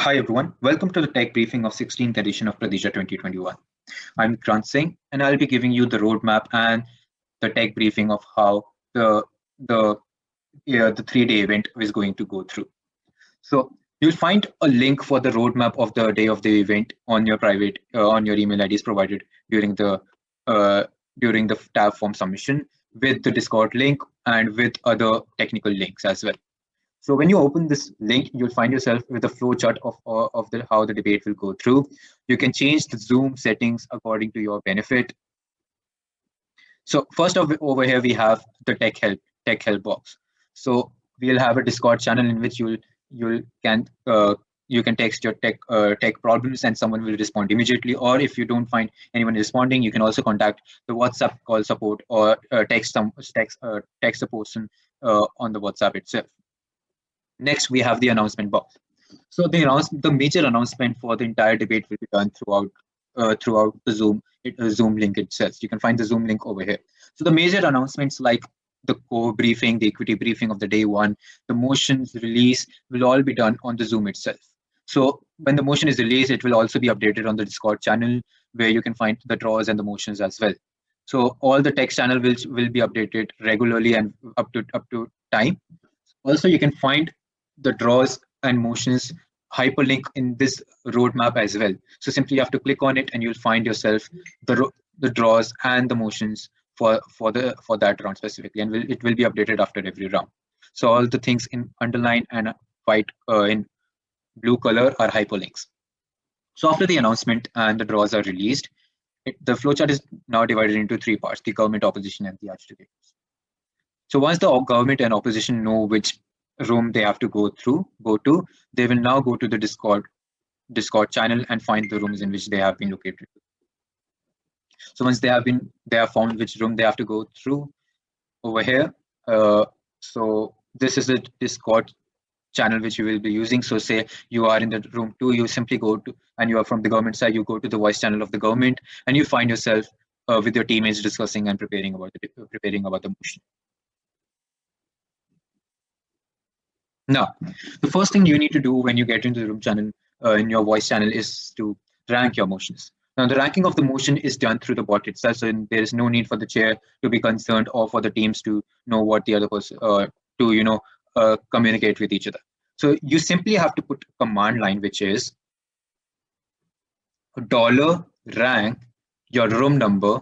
Hi everyone, welcome to the tech briefing of 16th edition of Pratijja 2021. I'm Grant Singh and I'll be giving you the roadmap and the tech briefing of how the 3-day event is going to go through. So you'll find a link for the roadmap of the day of the event on your private on your email IDs provided uh, during the tab form submission with the Discord link and with other technical links as well. So when you open this link, you'll find yourself with a flow chart of how the debate will go through. You can change the Zoom settings according to your benefit. So first over here, we have the tech help box. So we'll have a Discord channel in which you can text your tech problems and someone will respond immediately. Or if you don't find anyone responding, you can also contact the WhatsApp call support or text a person on the WhatsApp itself. Next, we have the announcement box. So the major announcement for the entire debate will be done throughout the Zoom link itself. You can find the Zoom link over here. So the major announcements like the core briefing, the equity briefing of the day one, the motions release will all be done on the Zoom itself. So when the motion is released, it will also be updated on the Discord channel where you can find the draws and the motions as well. So all the text channel will be updated regularly and up to time. Also, you can find the draws and motions hyperlink in this roadmap as well. So simply you have to click on it and you'll find yourself the draws and the motions for that round specifically, and it will be updated after every round. So all the things in underline and white in blue color are hyperlinks. So after the announcement and the draws are released, the flowchart is now divided into three parts: the government, opposition, and the adjudicators. So once the government and opposition know which room they have to go to, they will now go to the Discord channel and find the rooms in which they have been located. So once they have found which room they have to go through over here. So this is the Discord channel which you will be using. So say you are in the room 2, you simply go to, and you are from the government side, you go to the voice channel of the government and you find yourself with your teammates discussing and preparing about the motion. Now, the first thing you need to do when you get into the room channel in your voice channel is to rank your motions. Now, the ranking of the motion is done through the bot itself, so there is no need for the chair to be concerned or for the teams to know what the other person communicate with each other. So you simply have to put a command line, which is $rank your room number,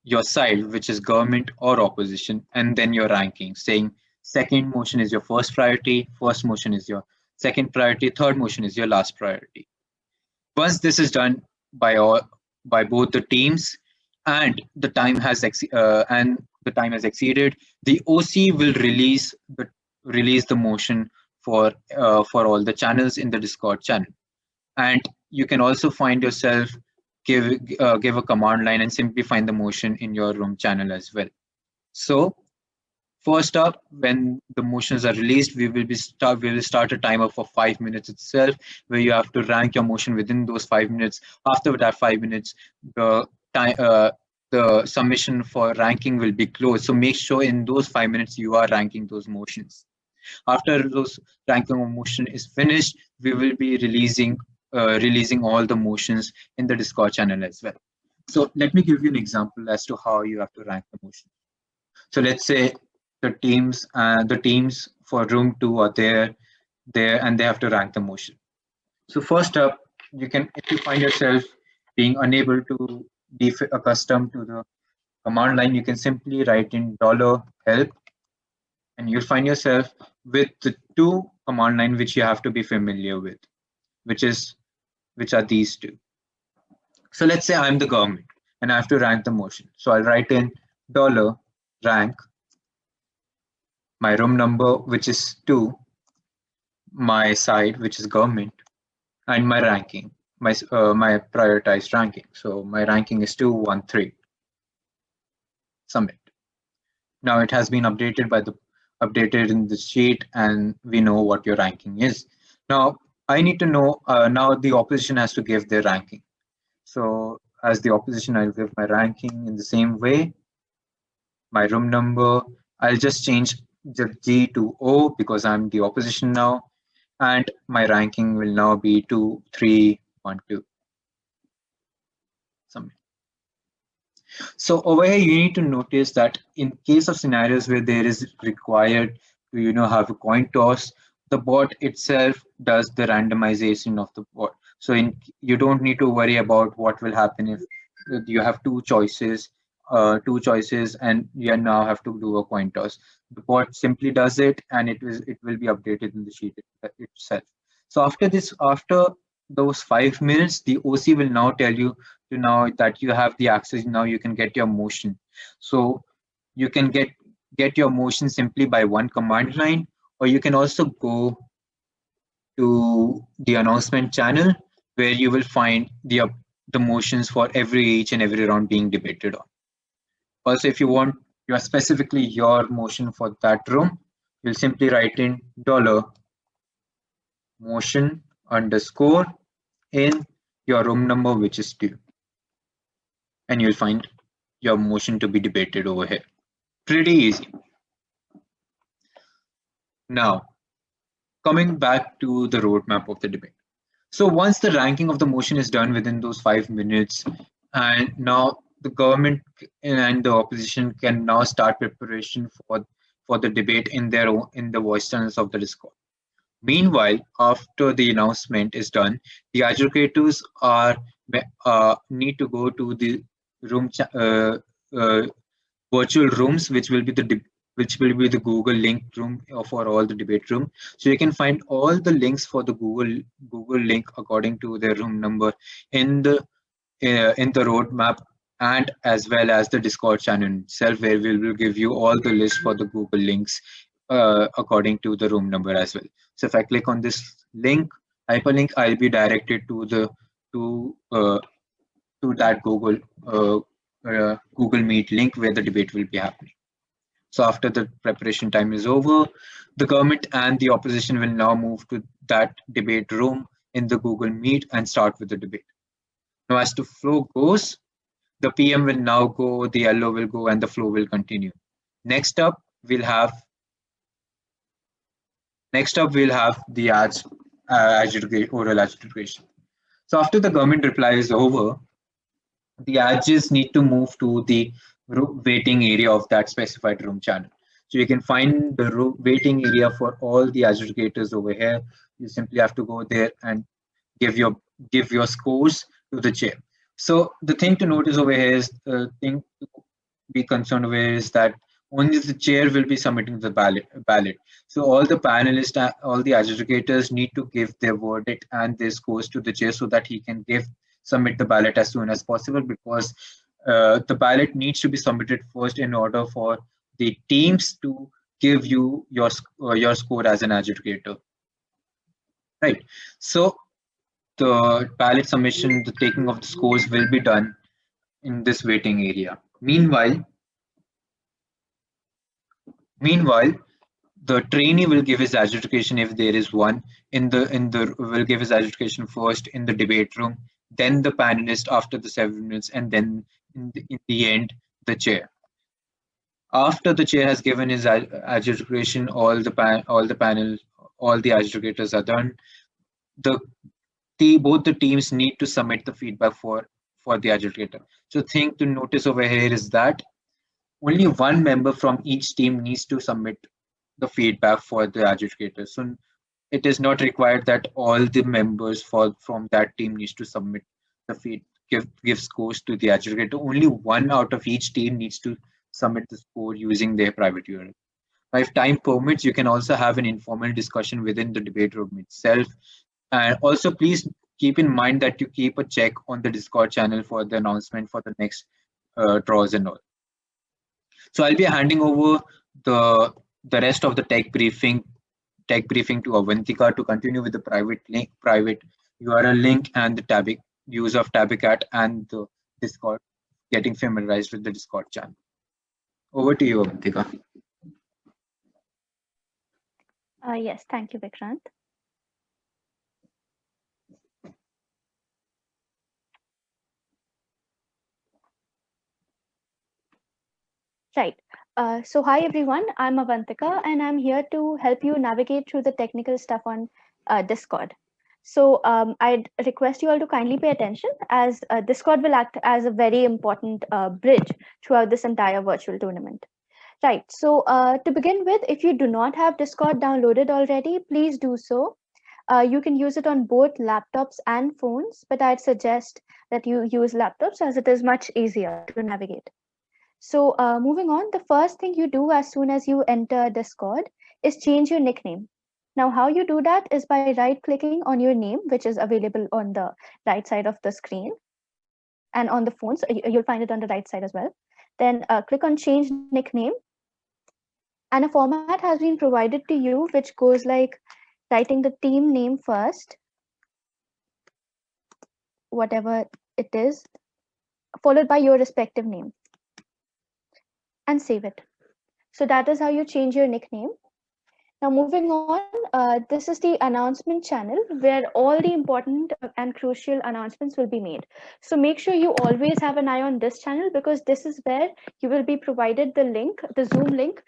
your side, which is government or opposition, and then your ranking, saying second motion is your first priority, first motion is your second priority, third motion is your last priority. Once this is done by both the teams and the time has exceeded, the OC will release the motion for all the channels in the Discord channel. And you can also find yourself give a command line and simply find the motion in your room channel as well. So first up, when the motions are released, we will start a timer for 5 minutes itself, where you have to rank your motion within those 5 minutes. After that 5 minutes, the submission for ranking will be closed. So make sure in those 5 minutes you are ranking those motions. After those ranking of motion is finished, we will be releasing all the motions in the Discord channel as well. So let me give you an example as to how you have to rank the motion. So let's say the teams for room 2 are there and they have to rank the motion. So first up, if you find yourself being unable to be accustomed to the command line, you can simply write in $help, and you'll find yourself with the two command line which you have to be familiar with, which are these two. So let's say I'm the government and I have to rank the motion. So I'll write in $rank my room number, which is 2, my side, which is government, and my ranking, my prioritized ranking. So my ranking is 213. Submit. Now it has been updated in the sheet, and we know what your ranking is. Now I need to know. Now the opposition has to give their ranking. So as the opposition, I'll give my ranking in the same way. My room number, I'll just change the G to O because I'm the opposition now. and my ranking will now be 2, 3, 1, 2. Submit. So over here, you need to notice that in case of scenarios where there is required to, have a coin toss, the bot itself does the randomization of the bot. So you don't need to worry about what will happen if you have two choices, and you now have to do a coin toss. The bot simply does it, and it will be updated in the sheet itself. So after those 5 minutes, the OC will now tell you to now that you have the access. Now you can get your motion. So you can get your motion simply by one command line, or you can also go to the announcement channel where you will find the motions for each and every round being debated on. Also, if you want specifically your motion for that room, you'll simply write in $motion underscore in your room number, which is 2, and you'll find your motion to be debated over here. Pretty easy. Now, coming back to the roadmap of the debate. So once the ranking of the motion is done within those 5 minutes, and now the government and the opposition can now start preparation for the debate in the voice channels of the Discord. Meanwhile, after the announcement is done, the adjudicators need to go to the room virtual rooms, which will be the Google link room for all the debate room. So you can find all the links for the Google link according to their room number in the roadmap, and as well as the Discord channel itself, where we will give you all the list for the Google links according to the room number as well. So if I click on this link, hyperlink, I'll be directed to that Google Meet link where the debate will be happening. So after the preparation time is over, the government and the opposition will now move to that debate room in the Google Meet and start with the debate. Now, as the flow goes, the PM will now go, the LO will go, and the flow will continue. Next up, we'll have the oral adjudication. So after the government reply is over, the adjudges need to move to the waiting area of that specified room channel. So you can find the waiting area for all the adjudicators over here. You simply have to go there and give your scores to the chair. So the thing to notice over here is the thing to be concerned over here is that only the chair will be submitting the ballot. So all the panelists, all the adjudicators need to give their verdict and their scores to the chair so that he can submit the ballot as soon as possible, because the ballot needs to be submitted first in order for the teams to give you your score as an adjudicator. Right. So the ballot submission, the taking of the scores will be done in this waiting area. Meanwhile, the trainee will give his adjudication if there is one will give his adjudication first in the debate room, then the panelist after the 7 minutes, and then in the end the chair. After the chair has given his adjudication, all the adjudicators are done. Both the teams need to submit the feedback for the adjudicator. So thing to notice over here is that only one member from each team needs to submit the feedback for the adjudicator. So it is not required that all the members from that team needs to submit the give scores to the adjudicator. Only one out of each team needs to submit the score using their private URL. Now, if time permits, you can also have an informal discussion within the debate room itself. And also, please keep in mind that you keep a check on the Discord channel for the announcement for the next draws and all. So I'll be handing over the rest of the tech briefing to Avantika to continue with the private URL link and the use of Tabicat and the Discord, getting familiarized with the Discord channel. Over to you, Avantika. Yes, thank you, Vikrant. Right. So hi everyone, I'm Avantika and I'm here to help you navigate through the technical stuff on Discord. So I'd request you all to kindly pay attention, as Discord will act as a very important bridge throughout this entire virtual tournament. Right. So to begin with, if you do not have Discord downloaded already, please do so. You can use it on both laptops and phones, but I'd suggest that you use laptops as it is much easier to navigate. So moving on, the first thing you do as soon as you enter Discord is change your nickname. Now, how you do that is by right-clicking on your name, which is available on the right side of the screen, and on the phones, you'll find it on the right side as well. Then click on change nickname, and a format has been provided to you, which goes like writing the team name first, whatever it is, followed by your respective name, and save it. So that is how you change your nickname. Now moving on, this is the announcement channel where all the important and crucial announcements will be made. So make sure you always have an eye on this channel, because this is where you will be provided the link, the Zoom link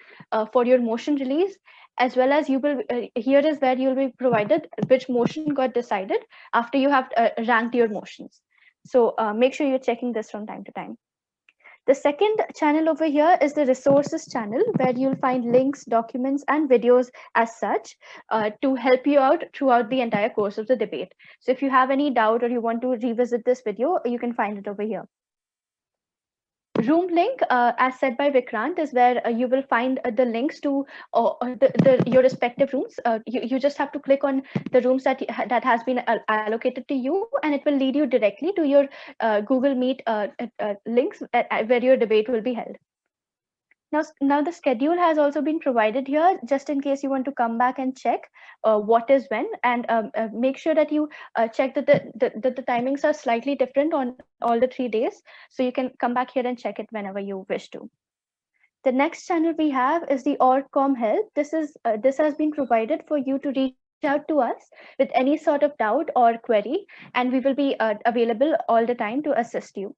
for your motion release, as well as you will, here is where you'll be provided which motion got decided after you have ranked your motions. So make sure you're checking this from time to time. The second channel over here is the resources channel, where you'll find links, documents, and videos as such to help you out throughout the entire course of the debate. So if you have any doubt or you want to revisit this video, you can find it over here. Room link, as said by Vikrant, is where you will find the links to your respective rooms. You just have to click on the rooms that has been allocated to you, and it will lead you directly to your Google Meet links where your debate will be held. Now the schedule has also been provided here, just in case you want to come back and check what is when, and make sure that you check that the timings are slightly different on all the 3 days, so you can come back here and check it whenever you wish to. The next channel we have is the 𝐷𝐷𝐀𝐓𝐈𝐉𝐉𝐀. This has been provided for you to reach out to us with any sort of doubt or query, and we will be available all the time to assist you.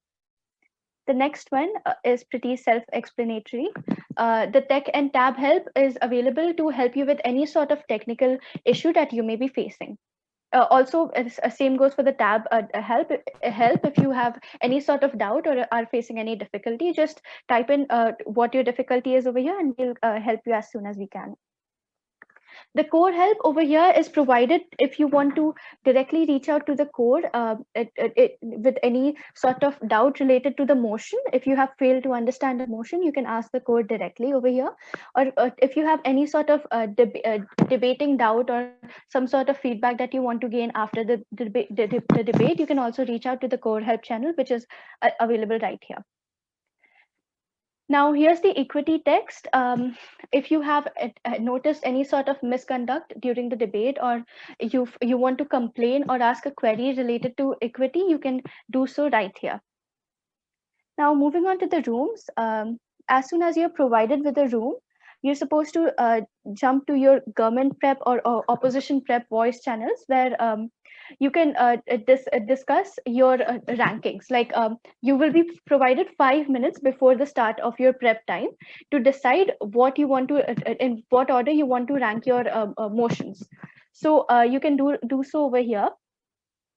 The next one is pretty self-explanatory. The tech and tab help is available to help you with any sort of technical issue that you may be facing. Also, same goes for the tab help. If you have any sort of doubt or are facing any difficulty, just type in what your difficulty is over here, and we'll help you as soon as we can. The core help over here is provided if you want to directly reach out to the core with any sort of doubt related to the motion. If you have failed to understand the motion, you can ask the core directly over here. Or if you have any sort of debating doubt or some sort of feedback that you want to gain after the debate, you can also reach out to the core help channel, which is available right here. Now, here's the equity text. If you have noticed any sort of misconduct during the debate, or you want to complain or ask a query related to equity, you can do so right here. Now, moving on to the rooms, as soon as you're provided with a room, you're supposed to jump to your government prep or opposition prep voice channels, where you can discuss your rankings. Like you will be provided 5 minutes before the start of your prep time to decide what you want to, in what order you want to rank your motions. So you can do so over here.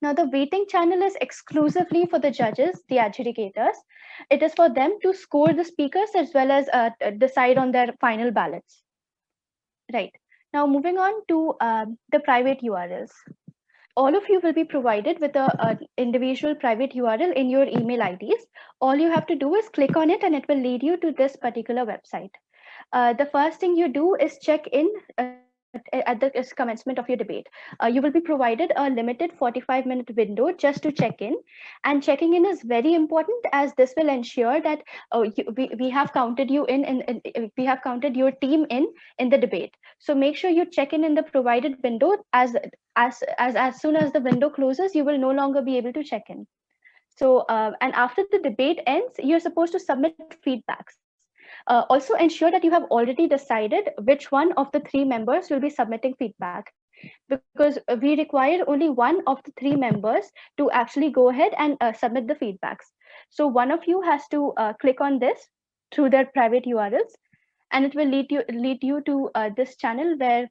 Now, the waiting channel is exclusively for the judges, the adjudicators. It is for them to score the speakers as well as decide on their final ballots. Right. Now, moving on to the private URLs. All of you will be provided with a individual private URL in your email IDs. All you have to do is click on it, and it will lead you to this particular website. The first thing you do is check in at the commencement of your debate. You will be provided a limited 45-minute window just to check in, and checking in is very important, as this will ensure that we have counted you in we have counted your team in the debate. So make sure you check in the provided window. As soon as the window closes, you will no longer be able to check in. So and after the debate ends, you're supposed to submit feedbacks. Also ensure that you have already decided which one of the 3 members will be submitting feedback, because we require only one of the 3 members to actually go ahead and submit the feedbacks. So one of you has to click on this through their private URLs, and it will lead you to this channel, where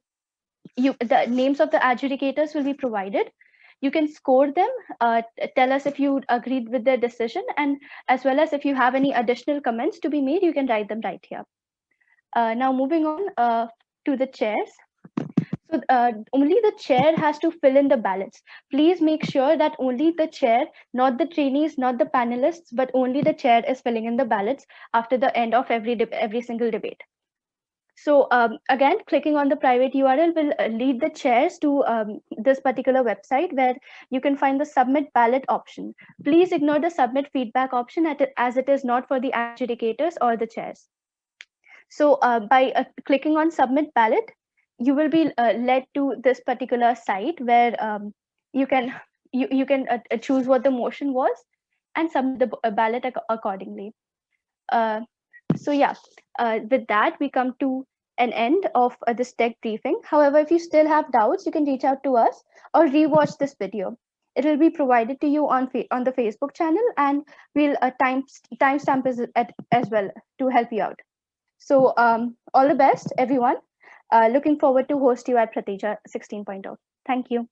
the names of the adjudicators will be provided. You can score them, tell us if you agreed with their decision, and as well as if you have any additional comments to be made, you can write them right here. Now moving on to the chairs. So only the chair has to fill in the ballots. Please make sure that only the chair, not the trainees, not the panelists, but only the chair is filling in the ballots after the end of every single debate. So again, clicking on the private URL will lead the chairs to this particular website where you can find the submit ballot option. Please ignore the submit feedback option as it is not for the adjudicators or the chairs. So by clicking on submit ballot, you will be led to this particular site where you can choose what the motion was and submit the ballot accordingly. So yeah, with that, we come to an end of this tech briefing. However, if you still have doubts, you can reach out to us or rewatch this video. It will be provided to you on the Facebook channel, and we'll timestamp as well to help you out. So all the best, everyone. Looking forward to host you at Pratijja 16.0. Thank you.